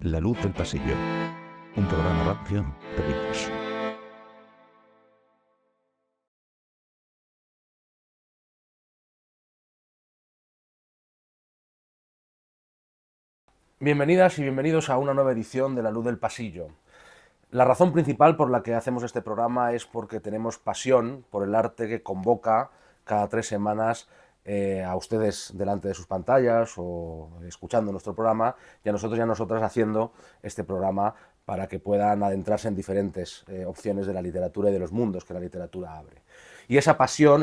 La luz del pasillo. Un programa radio de libros. Bienvenidas y bienvenidos a una nueva edición de La Luz del Pasillo. La razón principal por la que hacemos este programa es porque tenemos pasión por el arte que convoca cada 3 semanas a ustedes delante de sus pantallas o escuchando nuestro programa, y a nosotros y a nosotras haciendo este programa para que puedan adentrarse en diferentes opciones de la literatura y de los mundos que la literatura abre. Y esa pasión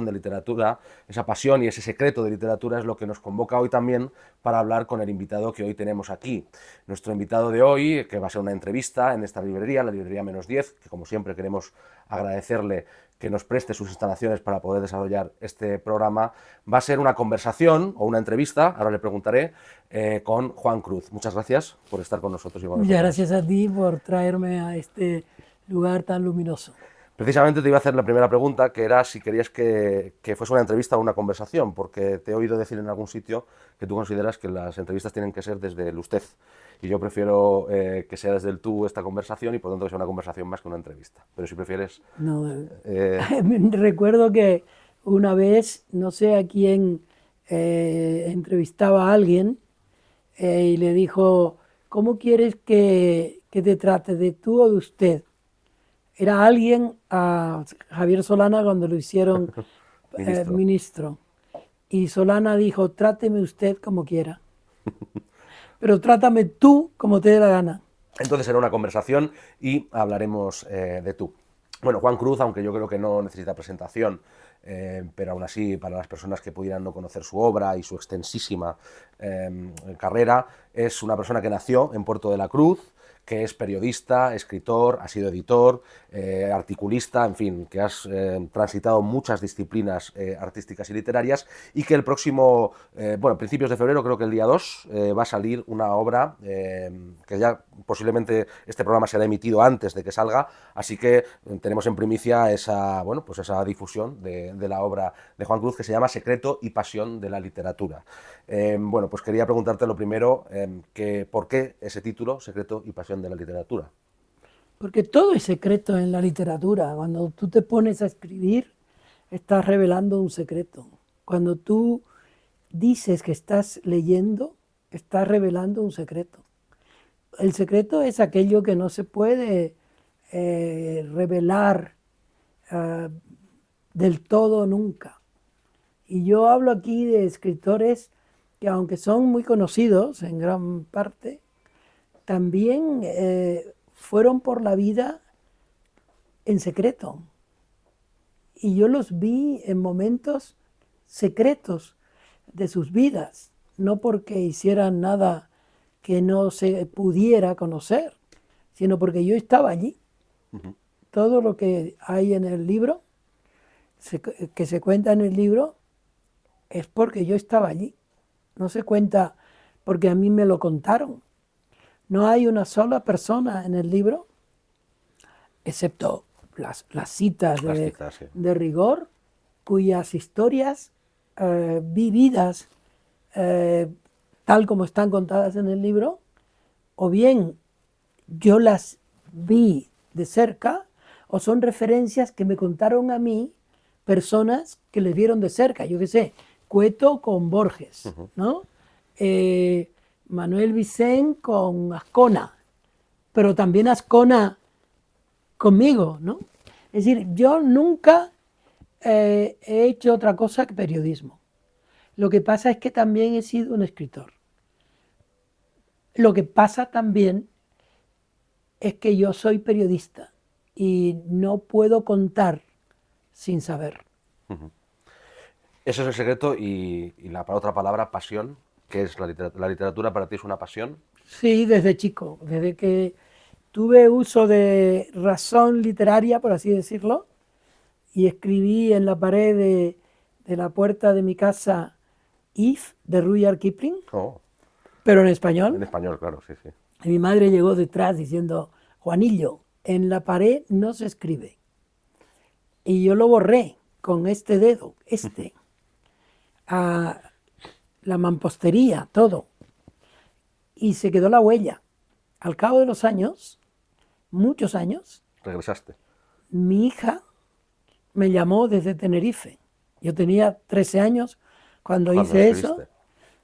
de literatura, esa pasión y ese secreto de literatura es lo que nos convoca hoy también para hablar con el invitado que hoy tenemos aquí. Nuestro invitado de hoy, que va a ser una entrevista en esta librería, la librería -10, que como siempre queremos agradecerle que nos preste sus instalaciones para poder desarrollar este programa, va a ser una conversación o una entrevista, ahora le preguntaré, con Juan Cruz. Muchas gracias por estar con nosotros. Muchas gracias a ti por traerme a este lugar tan luminoso. Precisamente te iba a hacer la primera pregunta, que era si querías que fuese una entrevista o una conversación, porque te he oído decir en algún sitio que tú consideras que las entrevistas tienen que ser desde el usted, y yo prefiero que sea desde el tú esta conversación, y por tanto que sea una conversación más que una entrevista. Pero si prefieres... No, recuerdo que una vez, no sé a quién, entrevistaba a alguien y le dijo, ¿cómo quieres que te trate, de tú o de usted? Era alguien, a Javier Solana, cuando lo hicieron ministro. Y Solana dijo, tráteme usted como quiera, pero trátame tú como te dé la gana. Entonces será una conversación y hablaremos de tú. Bueno, Juan Cruz, aunque yo creo que no necesita presentación, pero aún así, para las personas que pudieran no conocer su obra y su extensísima carrera, es una persona que nació en Puerto de la Cruz, que es periodista, escritor, ha sido editor, articulista, en fin, que has transitado muchas disciplinas artísticas y literarias, y que el próximo, principios de febrero, creo que el día 2, va a salir una obra que ya posiblemente este programa será emitido antes de que salga, así que tenemos en primicia esa difusión de la obra de Juan Cruz, que se llama Secreto y pasión de la literatura. Pues quería preguntarte lo primero, ¿por qué ese título, Secreto y pasión de la literatura? Porque todo es secreto en la literatura. Cuando tú te pones a escribir, estás revelando un secreto. Cuando tú dices que estás leyendo, estás revelando un secreto. El secreto es aquello que no se puede revelar del todo nunca. Y yo hablo aquí de escritores que, aunque son muy conocidos en gran parte, también fueron por la vida en secreto. Y yo los vi en momentos secretos de sus vidas, no porque hicieran nada que no se pudiera conocer, sino porque yo estaba allí. Todo lo que hay en el libro, que se cuenta en el libro, es porque yo estaba allí. No se cuenta porque a mí me lo contaron. No hay una sola persona en el libro, excepto las citas de rigor, cuyas historias vividas tal como están contadas en el libro, o bien yo las vi de cerca, o son referencias que me contaron a mí personas que les vieron de cerca. Yo qué sé, Cueto con Borges, ¿no? Manuel Vicent con Azcona, pero también Azcona conmigo, ¿no? Es decir, yo nunca he hecho otra cosa que periodismo. Lo que pasa es que también he sido un escritor. Lo que pasa también es que yo soy periodista y no puedo contar sin saber. Ese es el secreto, y para otra palabra, pasión. ¿Qué es la literatura para ti? ¿Es una pasión? Sí, desde chico, desde que tuve uso de razón literaria, por así decirlo, y escribí en la pared de la puerta de mi casa If, de Rudyard Kipling, pero en español. En español, claro, sí, sí. Y mi madre llegó detrás diciendo, Juanillo, en la pared no se escribe. Y yo lo borré con este dedo, a la mampostería, todo. Y se quedó la huella. al cabo de los años, muchos años, Regresaste. mi hija me llamó desde Tenerife. Yo tenía 13 años cuando Cuando hice escribiste. eso,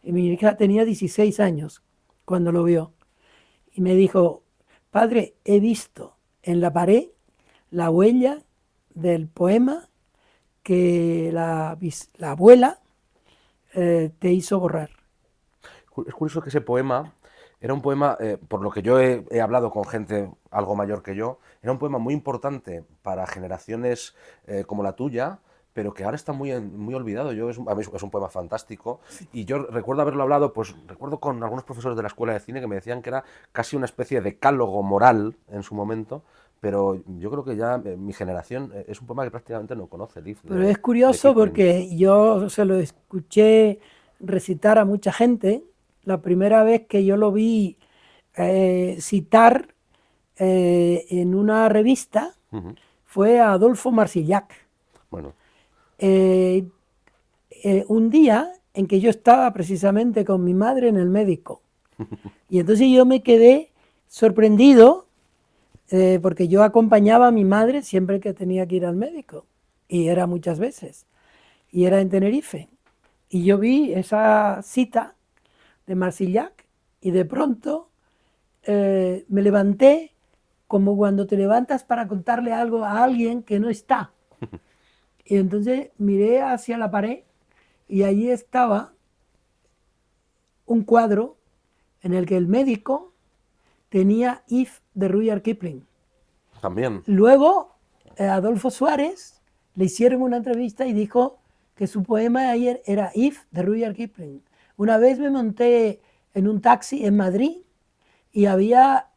y mi hija tenía 16 años cuando lo vio. Y me dijo, padre, he visto en la pared la huella del poema que la abuela te hizo borrar. Es curioso que ese poema era un poema, por lo que yo he hablado con gente algo mayor que yo, era un poema muy importante para generaciones como la tuya, pero que ahora está muy olvidado. A mí es un poema fantástico y yo recuerdo haberlo hablado, pues recuerdo con algunos profesores de la escuela de cine que me decían que era casi una especie de decálogo moral en su momento, pero yo creo que ya mi generación es un poema que prácticamente no conoce, Liv, Pero es de curioso Kipling. porque yo se lo escuché recitar a mucha gente. La primera vez que yo lo vi citar en una revista Ujú. fue a Adolfo Marsillac. Bueno, Eh, un día en que yo estaba precisamente con mi madre en el médico. Y entonces yo me quedé sorprendido porque yo acompañaba a mi madre siempre que tenía que ir al médico. Y era muchas veces. Y era en Tenerife. Y yo vi esa cita de Marsillac y de pronto me levanté como cuando te levantas para contarle algo a alguien que no está. Y entonces miré hacia la pared y allí estaba un cuadro en el que el médico tenía If de Rudyard Kipling. también. Luego, Adolfo Suárez le hicieron una entrevista y dijo que su poema de ayer era If de Rudyard Kipling. Una vez me monté en un taxi en Madrid y había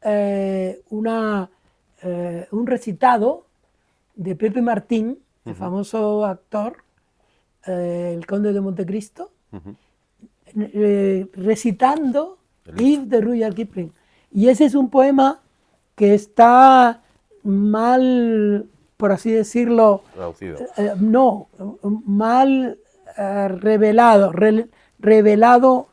un recitado de Pepe Martín, el famoso actor, el Conde de Montecristo, recitando If de Rudyard Kipling. Y ese es un poema que está mal, por así decirlo, Traducido. no, mal revelado, revelado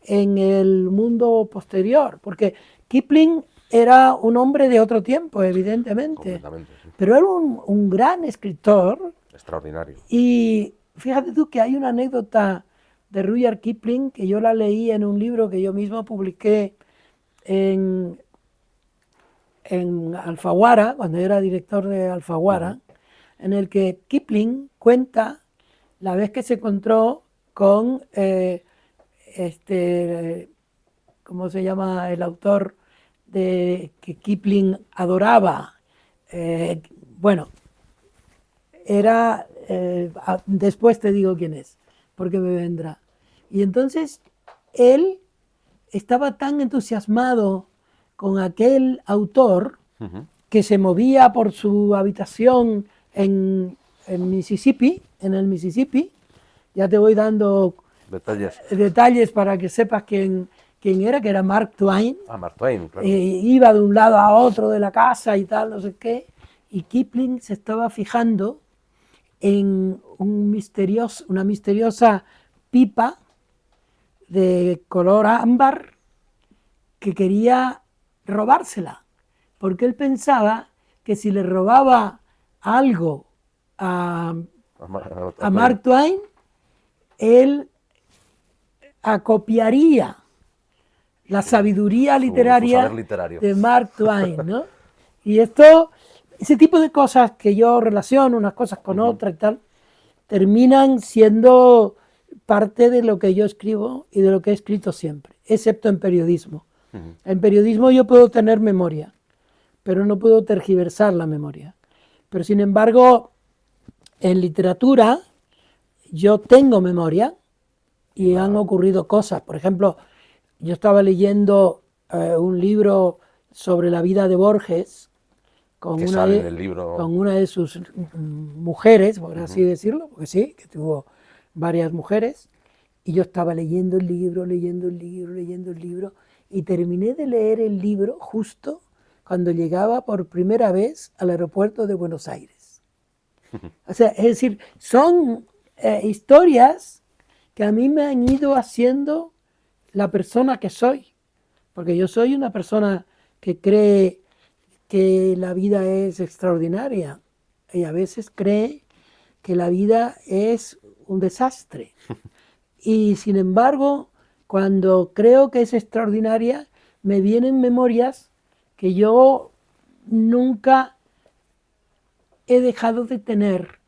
en el mundo posterior, porque Kipling era un hombre de otro tiempo, evidentemente, Completamente, sí. pero era un gran escritor. Extraordinario. Y fíjate tú que hay una anécdota de Rudyard Kipling que yo la leí en un libro que yo mismo publiqué en Alfaguara, cuando yo era director de Alfaguara, en el que Kipling cuenta la vez que se encontró con ¿cómo se llama el autor de que Kipling adoraba? Bueno, era, después te digo quién es, porque me vendrá. Y entonces él estaba tan entusiasmado con aquel autor que se movía por su habitación en Mississippi, en el Mississippi. Ya te voy dando Detalles. detalles para que sepas quién era, que era Mark Twain. Ah, Mark Twain, claro. Iba de un lado a otro de la casa y tal, no sé qué. Y Kipling se estaba fijando en una misteriosa pipa de color ámbar que quería robársela, porque él pensaba que si le robaba algo a Mark Twain, él acopiaría la sabiduría su literaria saber literario. de Mark Twain, ¿no? Y ese tipo de cosas que yo relaciono unas cosas con otras y tal, terminan siendo parte de lo que yo escribo y de lo que he escrito siempre, excepto en periodismo. En periodismo yo puedo tener memoria, pero no puedo tergiversar la memoria. Pero sin embargo, en literatura yo tengo memoria y han ocurrido cosas. Por ejemplo, yo estaba leyendo un libro sobre la vida de Borges con Que una sale en el libro. con una de sus mujeres, por así decirlo, porque sí, que tuvo varias mujeres. Y yo estaba leyendo el libro, y terminé de leer el libro justo cuando llegaba por primera vez al aeropuerto de Buenos Aires. O sea, es decir, son historias que a mí me han ido haciendo la persona que soy, porque yo soy una persona que cree que la vida es extraordinaria y a veces cree que la vida es un desastre. Y sin embargo, cuando creo que es extraordinaria, me vienen memorias que yo nunca he dejado de tener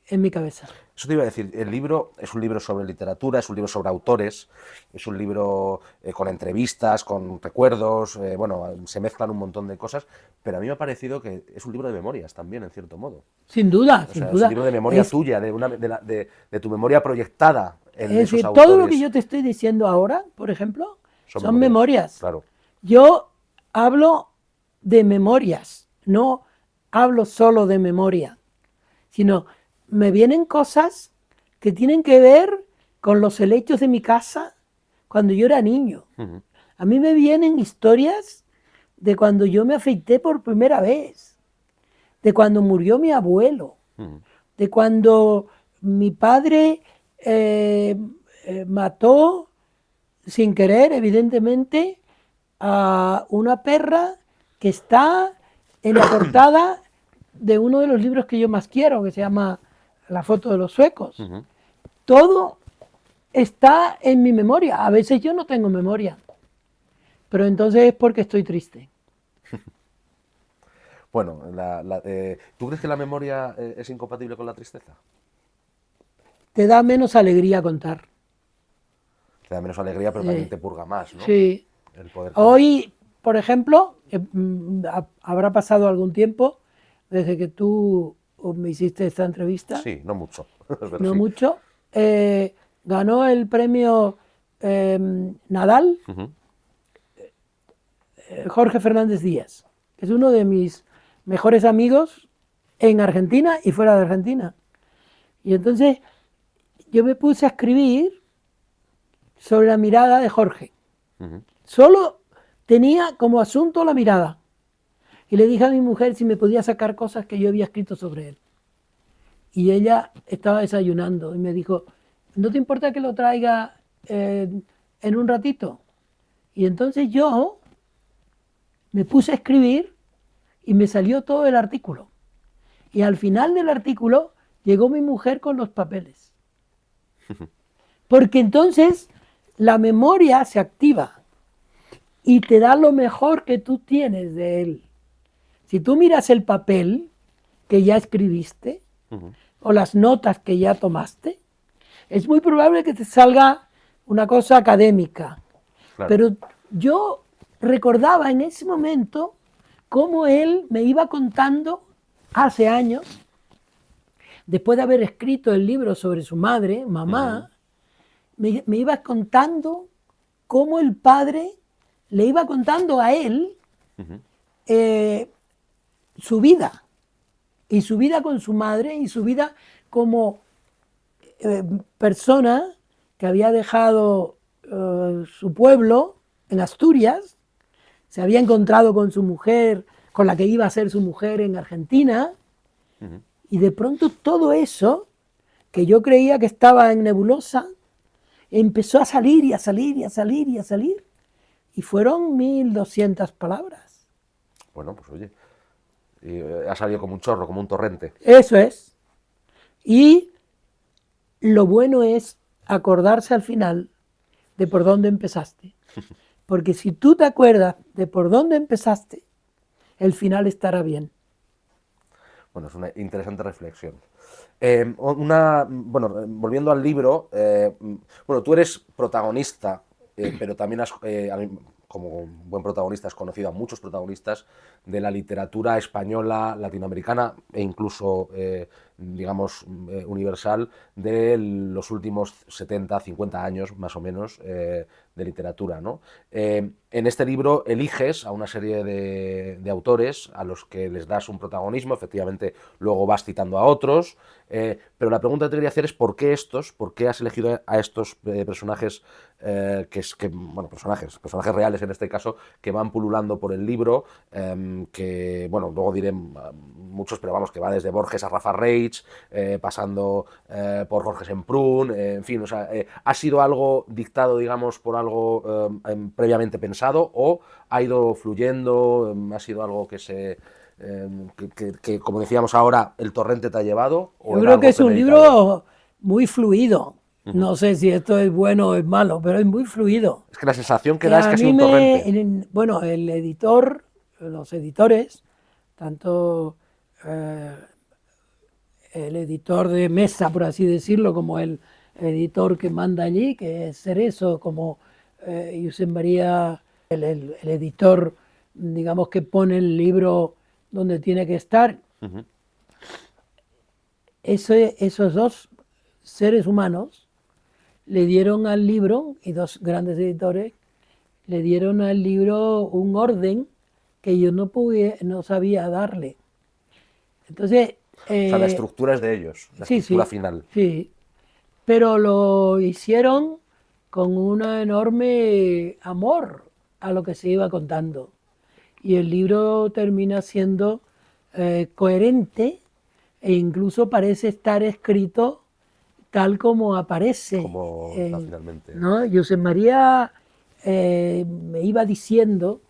en mi cabeza. Eso te iba a decir, el libro es un libro sobre literatura, es un libro sobre autores, es un libro con entrevistas, con recuerdos, bueno, se mezclan un montón de cosas, pero a mí me ha parecido que es un libro de memorias también, en cierto modo. Sin duda, O sin sea, duda. es un libro de memoria Es- tuya, de tu memoria proyectada en Es esos decir, autores. todo lo que yo te estoy diciendo ahora, por ejemplo, son memorias. Claro. Yo hablo de memorias, no hablo solo de memoria, sino me vienen cosas que tienen que ver con los helechos de mi casa cuando yo era niño. Ujú. A mí me vienen historias de cuando yo me afeité por primera vez, de cuando murió mi abuelo, Ujú. de cuando mi padre mató sin querer, evidentemente, a una perra que está en la portada de uno de los libros que yo más quiero, que se llama La foto de los suecos. Ujú. Todo está en mi memoria. A veces yo no tengo memoria, pero entonces es porque estoy triste. Bueno, ¿tú crees que la memoria es incompatible con la tristeza? Te da menos alegría contar. Te da menos alegría, pero también te purga más, ¿no? Sí. El poder Hoy, por ejemplo, habrá pasado algún tiempo desde que tú me hiciste esta entrevista, Sí, no mucho, pero no sí. mucho. Ganó el premio Nadal Ujú. Jorge Fernández Díaz, que es uno de mis mejores amigos en Argentina y fuera de Argentina. Y entonces yo me puse a escribir sobre la mirada de Jorge. Ujú. Solo tenía como asunto la mirada. Y le dije a mi mujer si me podía sacar cosas que yo había escrito sobre él. Y ella estaba desayunando y me dijo, ¿no te importa que lo traiga en un ratito? Y entonces yo me puse a escribir y me salió todo el artículo. Y al final del artículo llegó mi mujer con los papeles. Porque entonces la memoria se activa y te da lo mejor que tú tienes de él. Si tú miras el papel que ya escribiste Ujú. o las notas que ya tomaste, es muy probable que te salga una cosa académica. Claro. Pero yo recordaba en ese momento cómo él me iba contando hace años, después de haber escrito el libro sobre su madre, mamá, me iba contando cómo el padre le iba contando a él Ujú. su vida, y su vida con su madre, y su vida como persona que había dejado su pueblo en Asturias, se había encontrado con su mujer, con la que iba a ser su mujer en Argentina, Ujú. y de pronto todo eso, que yo creía que estaba en nebulosa, empezó a salir y a salir y a salir y a salir, y fueron 1200 palabras. Bueno, pues oye, y, ha salido como un chorro, como un torrente. Eso es. Y lo bueno es acordarse al final de por dónde empezaste. Porque si tú te acuerdas de por dónde empezaste, el final estará bien. Bueno, es una interesante reflexión. Bueno, volviendo al libro, bueno, tú eres protagonista, pero también como buen protagonista has conocido a muchos protagonistas de la literatura española, latinoamericana e incluso, digamos, universal de los últimos 70, 50 años, más o menos, de literatura, ¿no? En este libro eliges a una serie de autores a los que les das un protagonismo, efectivamente luego vas citando a otros, pero la pregunta que te quería hacer es ¿por qué estos? ¿Por qué has elegido a estos personajes, bueno, personajes reales personajes en este caso que van pululando por el libro, que, bueno, luego diré muchos, pero vamos, que va desde Borges a Rafa Reich, pasando por Jorge Semprún, en fin, o sea, ¿ha sido algo dictado, digamos, por algo previamente pensado o ha ido fluyendo, ha sido algo que se... que, como decíamos ahora, el torrente te ha llevado? ¿O Yo era creo algo que es un premeditado? libro muy fluido. No sé si esto es bueno o es malo, pero es muy fluido. Es que la sensación que da es A que ha sido mí un torrente. bueno, el editor, los editores, tanto el editor de mesa, por así decirlo, como el editor que manda allí, que es Cerezo, como Josep María, el editor, digamos, que pone el libro donde tiene que estar. Esos dos seres humanos le dieron al libro, y dos grandes editores, le dieron al libro un orden que yo no sabía darle. Entonces... O sea, la estructura es de ellos, la sí, estructura sí, final. sí, pero lo hicieron con un enorme amor a lo que se iba contando. Y el libro termina siendo coherente e incluso parece estar escrito tal como aparece. Como está finalmente. ¿No? José María me iba diciendo,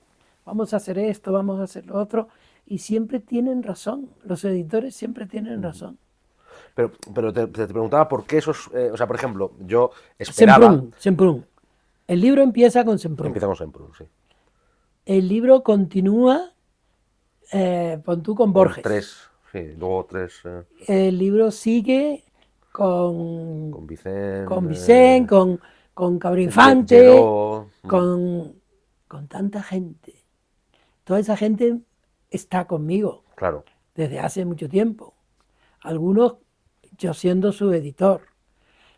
vamos a hacer esto, vamos a hacer lo otro, y siempre tienen razón, los editores siempre tienen razón. Pero te preguntaba por qué esos... o sea, por ejemplo, yo esperaba... Semprún. El libro empieza con Semprún. Empieza con Semprún, sí. El libro continúa, pon tú, con Borges. Tres, sí, luego tres... El libro sigue con con Vicente... con Cabrifante, Lledó, con tanta gente. Toda esa gente está conmigo claro. desde hace mucho tiempo. Algunos yo siendo su editor,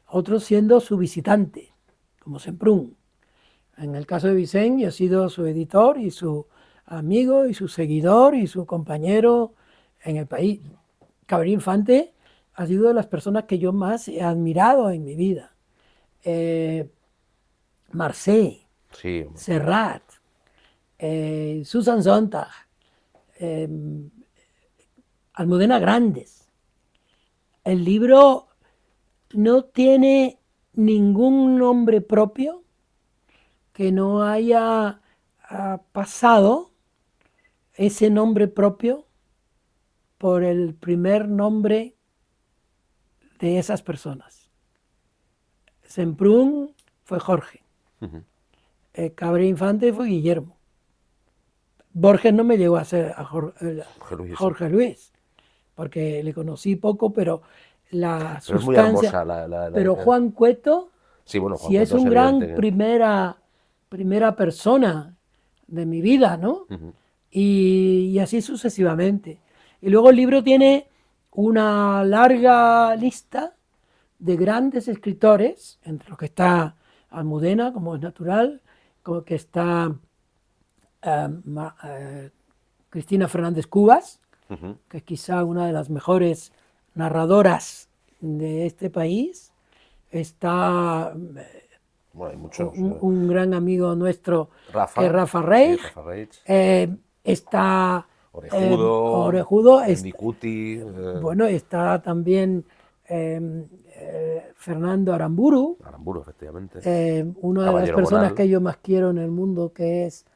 otros siendo su visitante, como Semprún. En el caso de Vicente, yo he sido su editor y su amigo y su seguidor y su compañero en el país. Cabrera Infante ha sido de las personas que yo más he admirado en mi vida. Marcé, Sí. Serrat, Susan Sontag, Almudena Grandes. El libro no tiene ningún nombre propio que no haya pasado ese nombre propio por el primer nombre de esas personas. Semprún fue Jorge. Cabrera Infante fue Guillermo. Borges no me llegó a ser a Jorge Luis, porque le conocí poco, pero la Pero sustancia... es muy hermosa pero Juan Cueto, sí, bueno, Juan si es Cueto un es gran evidente primera persona de mi vida, ¿no? Y así sucesivamente. Y luego el libro tiene una larga lista de grandes escritores, entre los que está Almudena, como es natural, como que está Cristina Fernández Cubas, que es quizá una de las mejores narradoras de este país. Está bueno, hay muchos, un gran amigo nuestro, Rafa, que es Rafa Reich. Sí, Rafa Reich. Está Orejudo, Mendicuti, bueno, está también Fernando Aramburu, efectivamente. una de las Caballero personas Bonal. que yo más quiero en el mundo, que es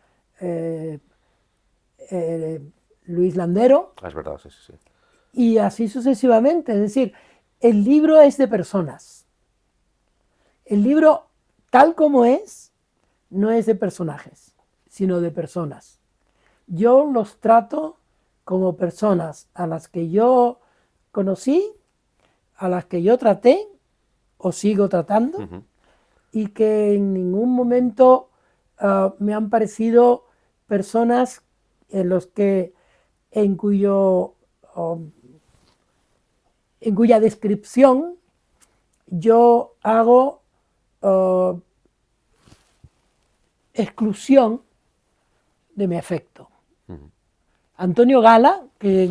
Luis Landero, Es verdad, sí, sí, sí. y así sucesivamente. Es decir, el libro es de personas. El libro, tal como es, no es de personajes, sino de personas. Yo los trato como personas a las que yo conocí, a las que yo traté o sigo tratando, y que en ningún momento me han parecido personas en cuya descripción yo hago exclusión de mi afecto. Antonio Gala, que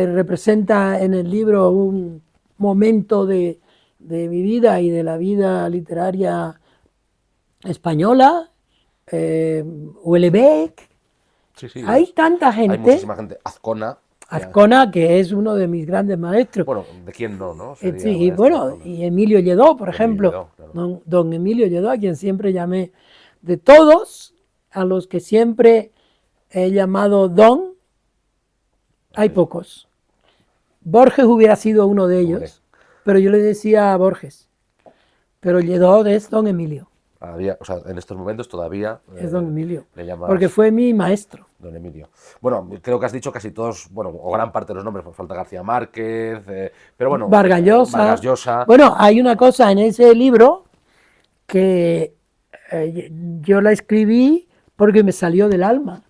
representa en el libro un momento de mi vida y de la vida literaria española, Houellebecq, Sí, sí, hay tanta hay gente, muchísima gente. Azcona. Azcona, que es uno de mis grandes maestros, Bueno, ¿de quién no, no? sí, Sería y maestro bueno, Azcona. y Emilio Lledó, por Emilio ejemplo, Lledó, claro. don Emilio Lledó, a quien siempre llamé, de todos a los que siempre he llamado don, hay Sí. pocos. Borges hubiera sido uno de Hombre, ellos, pero yo le decía a Borges, pero Lledó es don Emilio, o sea, en estos momentos todavía es don Emilio, le porque llamas fue mi maestro. don Emilio. Bueno, creo que has dicho casi todos, bueno, o gran parte de los nombres, pues falta García Márquez, pero bueno, Vargas Vargas Llosa. Llosa. Bueno, hay una cosa en ese libro que yo la escribí porque me salió del alma,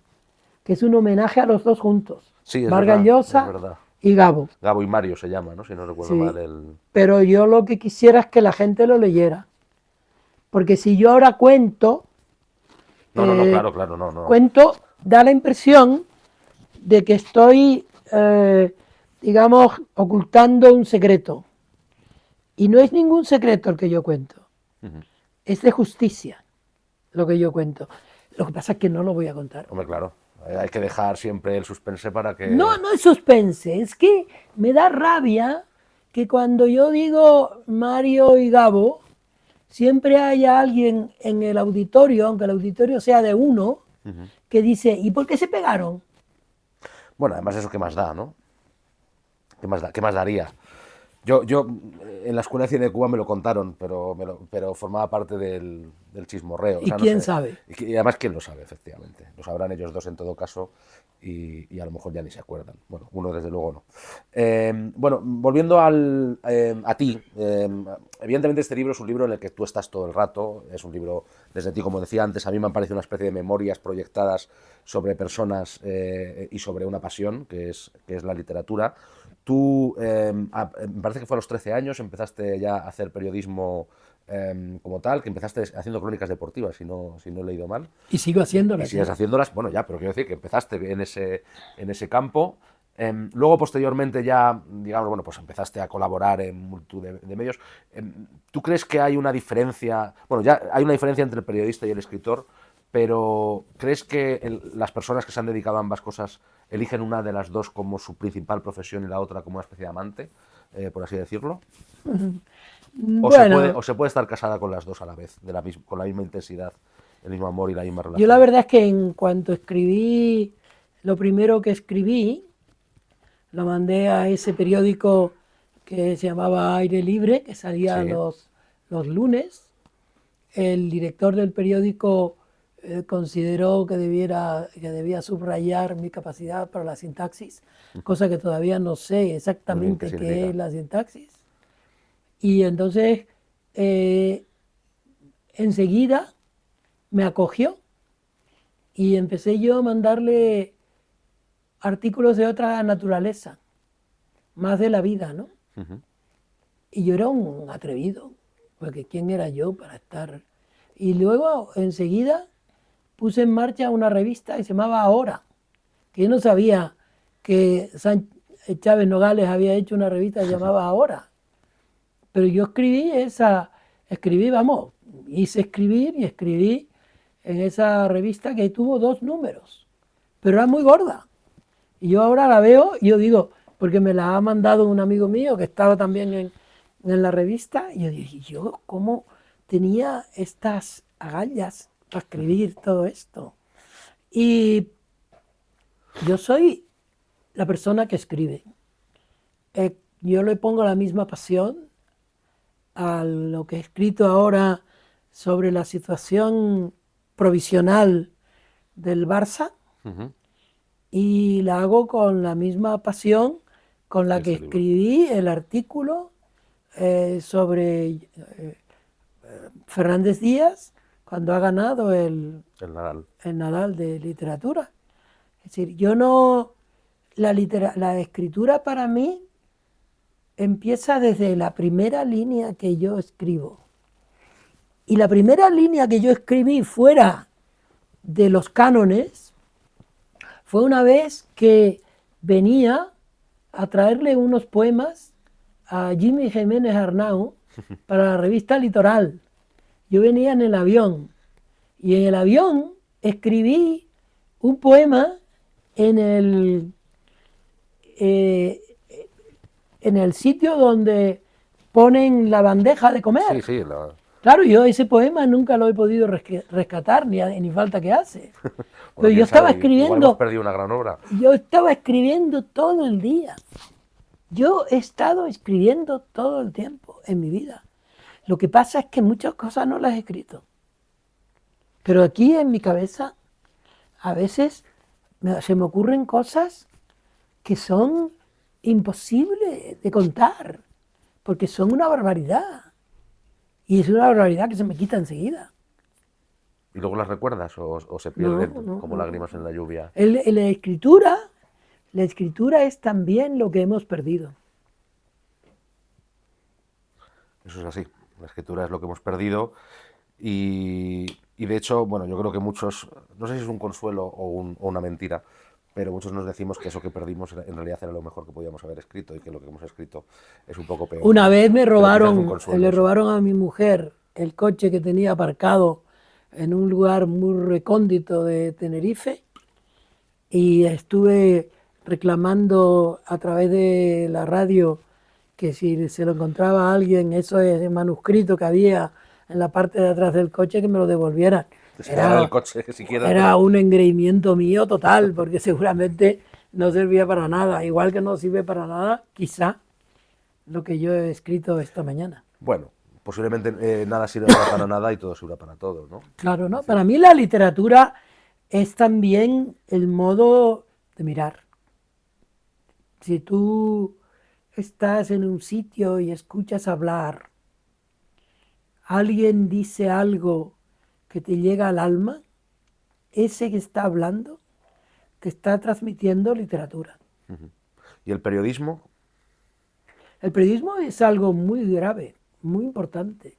que es un homenaje a los dos juntos, Sí, es Vargas verdad, es Llosa verdad. y Gabo. Gabo y Mario se llama, ¿no? Si no recuerdo Sí. mal el... Pero yo lo que quisiera es que la gente lo leyera, porque si yo ahora cuento, No, claro, claro, no. cuento, da la impresión de que estoy, digamos, ocultando un secreto. Y no es ningún secreto el que yo cuento, Ujú. es de justicia lo que yo cuento. Lo que pasa es que no lo voy a contar. Hombre, claro, hay que dejar siempre el suspense para que... No, no es suspense, es que me da rabia que cuando yo digo Mario y Gabo, siempre haya alguien en el auditorio, aunque el auditorio sea de uno, Ujú. que dice, ¿y por qué se pegaron? Bueno, además eso, ¿qué más da, no? ¿Qué más daría? Yo en la Escuela de Cine de Cuba me lo contaron, pero formaba parte del chismorreo. O ¿Y sea, no quién sé. sabe? Y además, ¿quién lo sabe, efectivamente? Lo sabrán ellos dos en todo caso y a lo mejor ya ni se acuerdan. Bueno, uno desde luego no. Bueno, volviendo a ti, evidentemente este libro es un libro en el que tú estás todo el rato, es un libro, desde ti, como decía antes, a mí me han parecido una especie de memorias proyectadas sobre personas y sobre una pasión, que es la literatura. Tú, me parece que fue a los 13 años, empezaste ya a hacer periodismo como tal, que empezaste haciendo crónicas deportivas, si no he leído mal. Y sigo haciéndolo. Y sigues haciéndolas, bueno, ya, pero quiero decir que empezaste en ese campo. Luego, posteriormente, ya, digamos, bueno, pues empezaste a colaborar en multitud de medios. ¿Tú crees que hay una diferencia? Bueno, ya hay una diferencia entre el periodista y el escritor, pero ¿crees que las personas que se han dedicado a ambas cosas eligen una de las dos como su principal profesión y la otra como una especie de amante, por así decirlo? Bueno, O se puede estar casada con las dos a la vez, con la misma intensidad, el mismo amor y la misma relación? yo la verdad es que en cuanto escribí, lo primero que escribí, lo mandé a ese periódico que se llamaba Aire Libre, que salía Sí. los lunes. El director del periódico consideró que debía subrayar mi capacidad para la sintaxis, cosa que todavía no sé exactamente ¿qué qué significa? es la sintaxis. Y entonces, enseguida me acogió y empecé yo a mandarle artículos de otra naturaleza, más de la vida, ¿no? Ujú. Y yo era un atrevido, porque ¿quién era yo para estar? Y luego, enseguida, puse en marcha una revista que se llamaba Ahora, que yo no sabía que Chávez Nogales había hecho una revista que se llamaba Ahora. Pero yo vamos, hice escribir y escribí en esa revista que tuvo 2 números, pero era muy gorda. Y yo ahora la veo y yo digo, porque me la ha mandado un amigo mío que estaba también en la revista, y yo dije, ¿yo cómo tenía estas agallas para escribir todo esto? Y yo soy la persona que escribe. Yo le pongo la misma pasión a lo que he escrito ahora sobre la situación provisional del Barça, Ujú. y la hago con la misma pasión con la que Este libro. escribí el artículo sobre Fernández Díaz cuando ha ganado El Nadal. el Nadal de literatura. Es decir, yo no, la escritura para mí empieza desde la primera línea que yo escribo. Y la primera línea que yo escribí fuera de los cánones fue una vez que venía a traerle unos poemas a Jimmy Jiménez Arnau para la revista Litoral. Yo venía en el avión Y en el avión escribí un poema en el sitio donde ponen la bandeja de comer. Sí, sí, Claro, yo ese poema nunca lo he podido rescatar, ni falta que hace. bueno, Pero yo quién estaba sabe, igual hemos escribiendo, perdido una gran obra. yo estaba escribiendo todo el día. Yo he estado escribiendo todo el tiempo en mi vida. Lo que pasa es que muchas cosas no las he escrito. Pero aquí en mi cabeza a veces se me ocurren cosas que son imposibles de contar, porque son una barbaridad. Y es una barbaridad que se me quita enseguida. ¿Y luego las recuerdas o se pierden No, como lágrimas en la lluvia? La escritura es también lo que hemos perdido. Eso es así. La escritura es lo que hemos perdido y de hecho, bueno, yo creo que muchos, no sé si es un consuelo o una mentira, pero muchos nos decimos que eso que perdimos en realidad era lo mejor que podíamos haber escrito y que lo que hemos escrito es un poco peor. Una vez Pero quizás es un consuelo le eso. robaron a mi mujer el coche que tenía aparcado en un lugar muy recóndito de Tenerife y estuve reclamando a través de la radio que si se lo encontraba a alguien, eso es el manuscrito que había en la parte de atrás del coche, que me lo devolvieran. Que se quedara el coche siquiera. Era un engreimiento mío total, porque seguramente no servía para nada. Igual que no sirve para nada, quizá, lo que yo he escrito esta mañana. Bueno, posiblemente nada sirve para nada y todo sirve para todo, ¿no? Claro, ¿no? Para mí la literatura es también el modo de mirar. Si tú estás en un sitio y escuchas hablar, alguien dice algo que te llega al alma, ese que está hablando te está transmitiendo literatura. ¿Y el periodismo? El periodismo es algo muy grave, muy importante.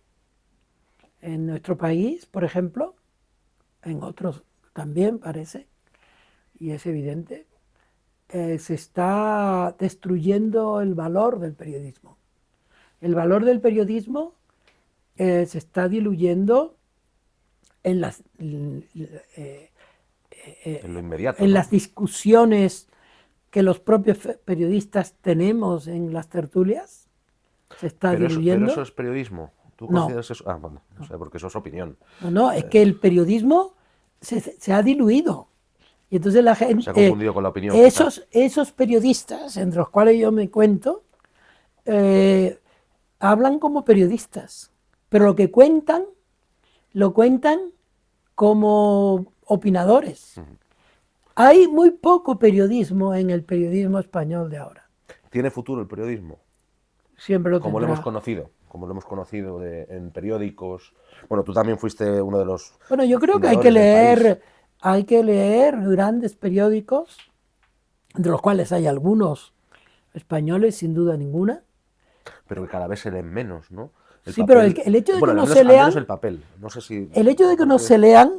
En nuestro país, por ejemplo, en otros también parece, y es evidente, se está destruyendo el valor del periodismo. El valor del periodismo se está diluyendo en las, En lo inmediato. en ¿no? las discusiones que los propios periodistas tenemos en las tertulias. Se está Pero diluyendo. eso es periodismo. ¿Tú No. consideras eso? Ah, bueno, no sé, porque eso es opinión. No, es que el periodismo se ha diluido. Y entonces la gente... Se ha confundido con la opinión. Esos periodistas, entre los cuales yo me cuento, hablan como periodistas, pero lo que cuentan, lo cuentan como opinadores. Hay muy poco periodismo en el periodismo español de ahora. ¿Tiene futuro el periodismo? Siempre lo Como lo tendrá. hemos conocido en periódicos. Bueno, tú también fuiste uno de los... Bueno, yo creo que fundadores del país. hay que leer grandes periódicos, entre los cuales hay algunos españoles, sin duda ninguna. Pero que cada vez se leen menos, ¿no? Sí, pero el hecho de que no se al lean, menos el papel. No sé si... el hecho de que no se lean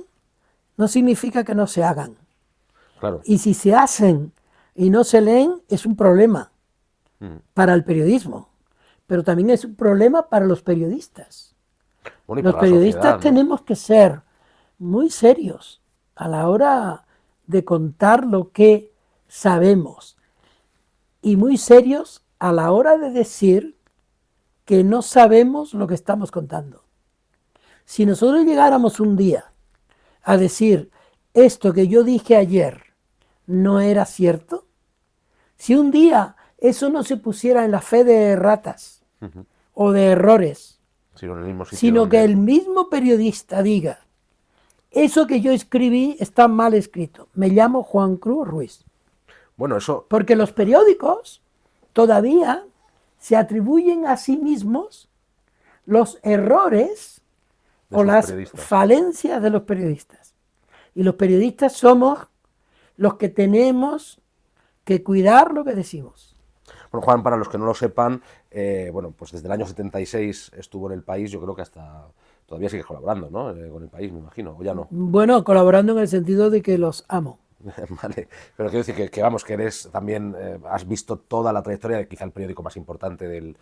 no significa que no se hagan. Claro. Y si se hacen y no se leen, es un problema para el periodismo, pero también es un problema para los periodistas. Bueno, y Los para la periodistas sociedad, ¿no? tenemos que ser muy serios a la hora de contar lo que sabemos y muy serios a la hora de decir que no sabemos lo que estamos contando. Si nosotros llegáramos un día a decir esto que yo dije ayer no era cierto, si un día eso no se pusiera en la fe de erratas o de errores, Sino en el mismo sitio sino donde- que el mismo periodista diga, eso que yo escribí está mal escrito, me llamo Juan Cruz Ruiz. Bueno, eso... Porque los periódicos todavía se atribuyen a sí mismos los errores De o sus las periodistas. falencias de los periodistas. Y los periodistas somos los que tenemos que cuidar lo que decimos. Bueno, Juan, para los que no lo sepan, bueno, pues desde el año 76 estuvo en el país, yo creo que hasta... Todavía sigues colaborando, ¿no? Con el país, me imagino, o ya no. Bueno, colaborando en el sentido de que los amo. Vale, pero quiero decir que vamos, que eres también, has visto toda la trayectoria de quizá el periódico más importante del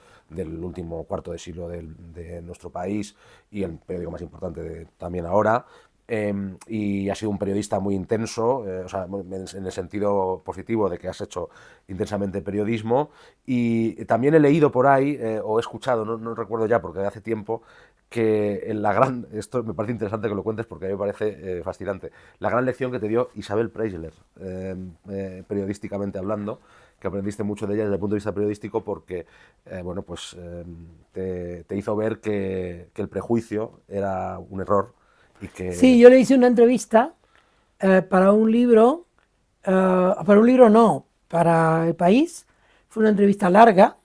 último cuarto de siglo de nuestro país y el periódico más importante también ahora. y has sido un periodista muy intenso, o sea, en el sentido positivo de que has hecho intensamente periodismo, y también he leído por ahí, o he escuchado, no recuerdo ya porque hace tiempo, que en la gran, esto me parece interesante que lo cuentes porque a mí me parece fascinante, la gran lección que te dio Isabel Preisler, periodísticamente hablando, que aprendiste mucho de ella desde el punto de vista periodístico porque, bueno, pues te hizo ver que el prejuicio era un error y Sí, que... yo le hice una entrevista para un libro, no, para El País. Fue una entrevista larga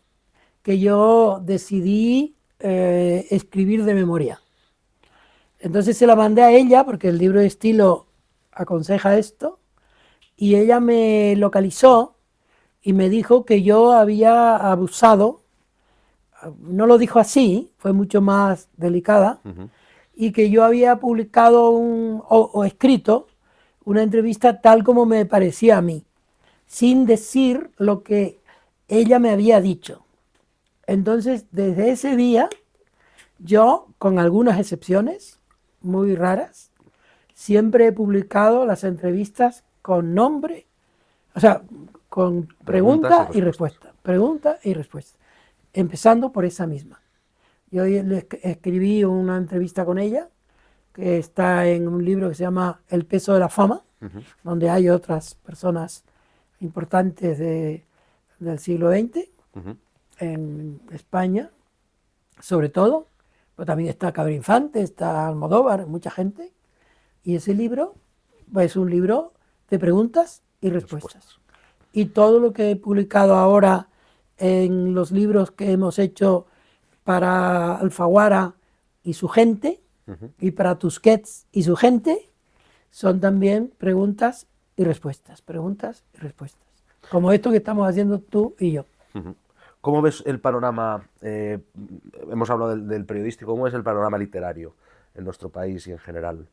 que yo decidí escribir de memoria. Entonces se la mandé a ella porque el libro de estilo aconseja esto y ella me localizó y me dijo que yo había abusado, no lo dijo así, fue mucho más delicada, y que yo había publicado o escrito una entrevista tal como me parecía a mí, sin decir lo que ella me había dicho. Entonces, desde ese día, yo, con algunas excepciones muy raras, siempre he publicado las entrevistas con nombre, o sea, con Preguntas y respuesta, respuestas. pregunta y respuesta, empezando por esa misma. Yo le escribí una entrevista con ella, que está en un libro que se llama El peso de la fama, donde hay otras personas importantes del siglo XX, en España, sobre todo, pero también está Cabra Infante, está Almodóvar, mucha gente, y ese libro es un libro de preguntas y respuestas. Y todo lo que he publicado ahora en los libros que hemos hecho para Alfaguara y su gente, y para Tusquets y su gente, son también preguntas y respuestas, como esto que estamos haciendo tú y yo. ¿Cómo ves el panorama, hemos hablado del periodístico, cómo es el panorama literario en nuestro país y en general?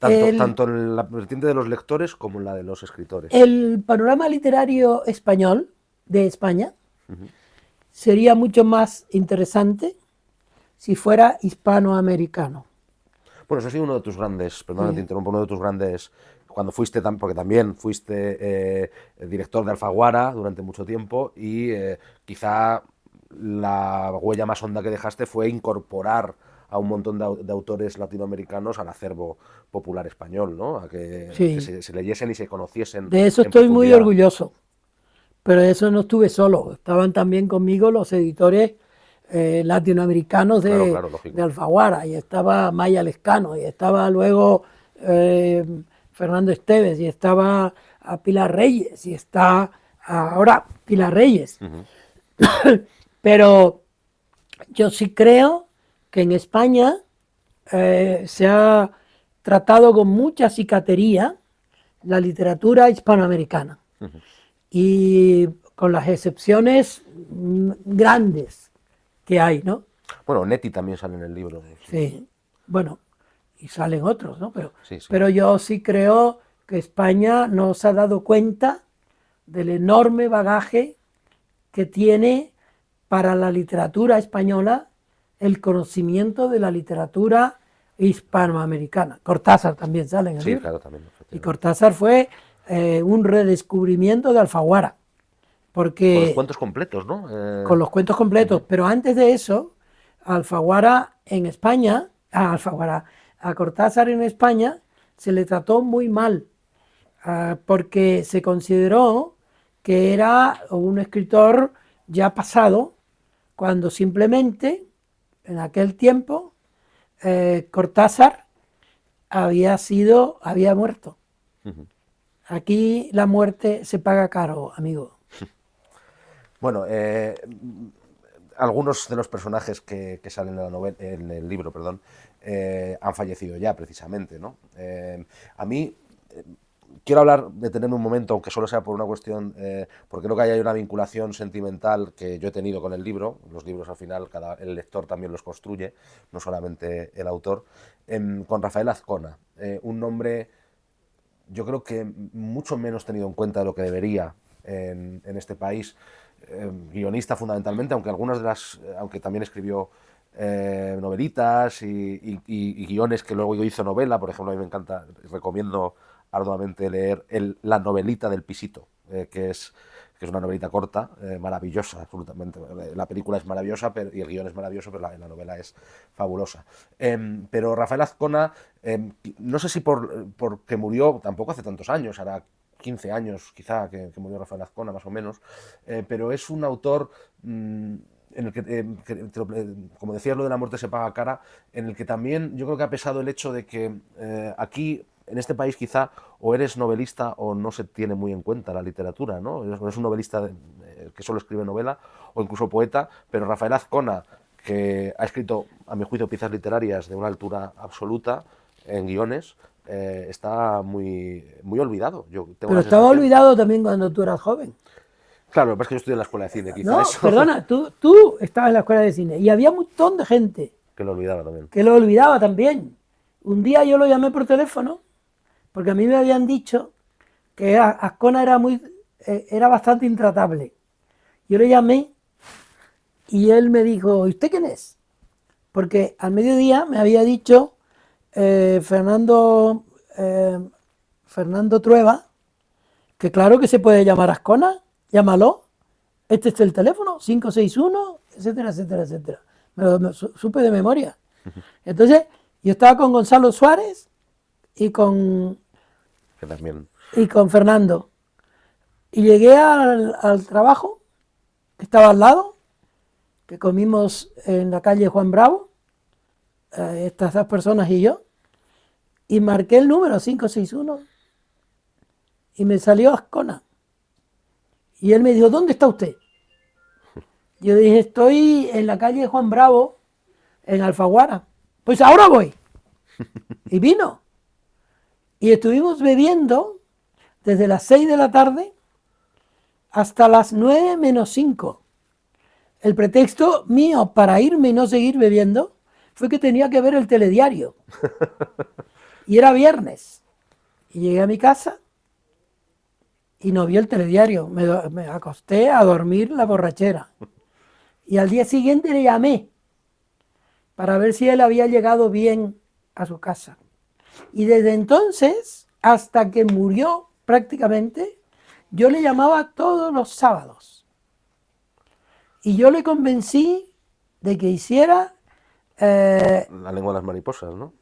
El, Tanto en la vertiente de los lectores como en la de los escritores. el panorama literario español de España sería mucho más interesante si fuera hispanoamericano. Bueno, eso ha sido uno de tus grandes, perdón que te Sí, interrumpo, uno de tus grandes, cuando fuiste, porque también fuiste director de Alfaguara durante mucho tiempo y quizá la huella más honda que dejaste fue incorporar a un montón de autores latinoamericanos al acervo popular español, ¿no? A que sí, se leyesen y se conociesen de eso en estoy muy profundidad. orgulloso, pero de eso no estuve solo, estaban también conmigo los editores latinoamericanos Claro, claro, de lógico. Alfaguara, y estaba Maya Lescano, y estaba luego eh, Fernando Esteves, y estaba a Pilar Reyes, y está ahora Pilar Reyes. Pero yo sí creo que en España se ha tratado con mucha cicatería la literatura hispanoamericana y con las excepciones grandes que hay, ¿no? Bueno, Neti también sale en el libro. Sí, Sí, bueno, y salen otros, ¿no? sí. Sí. Pero yo sí creo que España no se ha dado cuenta del enorme bagaje que tiene para la literatura española el conocimiento de la literatura hispanoamericana. Cortázar también sale en el Sí, libro. claro, también, Y efectivamente. Cortázar fue un redescubrimiento de Alfaguara, Con los porque cuentos completos, ¿no? con los cuentos completos, pero antes de eso, Alfaguara en España, a Cortázar en España se le trató muy mal, porque se consideró que era un escritor ya pasado, cuando simplemente en aquel tiempo Cortázar había muerto. Aquí la muerte se paga caro, amigo. Bueno, algunos de los personajes que salen en, en el libro, perdón, han fallecido ya, precisamente, ¿no? A mí, quiero hablar, detenerme un momento, aunque solo sea por una cuestión, porque creo que hay una vinculación sentimental que yo he tenido con el libro. Los libros, al final, el lector también los construye, no solamente el autor, con Rafael Azcona, un nombre, yo creo que mucho menos tenido en cuenta de lo que debería en este país, guionista fundamentalmente, aunque algunas de las, aunque también escribió novelitas y guiones que luego yo hizo novela. Por ejemplo, a mí me encanta, recomiendo arduamente leer La novelita del pisito, que es una novelita corta, maravillosa, absolutamente. La película es maravillosa y el guión es maravilloso, pero la novela es fabulosa. Pero Rafael Azcona, no sé si porque murió tampoco hace tantos años, hará 15 años quizá que murió Rafael Azcona, más o menos, pero es un autor en el como decías, lo de la muerte se paga cara, en el que también yo creo que ha pesado el hecho de que aquí, en este país, quizá o eres novelista o no se tiene muy en cuenta la literatura, ¿no? Es un novelista que solo escribe novela, o incluso poeta, pero Rafael Azcona, que ha escrito, a mi juicio, piezas literarias de una altura absoluta en guiones, está muy olvidado. Yo tengo Pero la estaba sensación. olvidado también cuando tú eras joven. Claro, lo que pasa es que yo estudié en la escuela de cine, quizá No, eso perdona, tú estabas en la escuela de cine y había un montón de gente que lo olvidaba también. que lo olvidaba también. Un día yo lo llamé por teléfono porque a mí me habían dicho que Azcona era bastante intratable. Yo le llamé y él me dijo, ¿y usted quién es? Porque al mediodía me había dicho Fernando Trueba que claro que se puede llamar Azcona, llámalo. Este es el teléfono, 561, etcétera, etcétera, etcétera. Me supe de memoria. Entonces, yo estaba con Gonzalo Suárez y con Que también. Fernando. Y llegué al trabajo, que estaba al lado, que comimos en la calle Juan Bravo, estas dos personas y yo, y marqué el número 561 y me salió Azcona. Y él me dijo, ¿dónde está usted? Yo dije, estoy en la calle Juan Bravo, en Alfaguara. Pues ahora voy. Y vino. Y estuvimos bebiendo desde las 6 de la tarde hasta las 9 menos 5. El pretexto mío para irme y no seguir bebiendo fue que tenía que ver el telediario. Y era viernes. Y llegué a mi casa y no vi el telediario. Me acosté a dormir la borrachera. Y al día siguiente le llamé para ver si él había llegado bien a su casa. Y desde entonces, hasta que murió prácticamente, yo le llamaba todos los sábados. Y yo le convencí de que hiciera, La lengua de las mariposas, ¿no?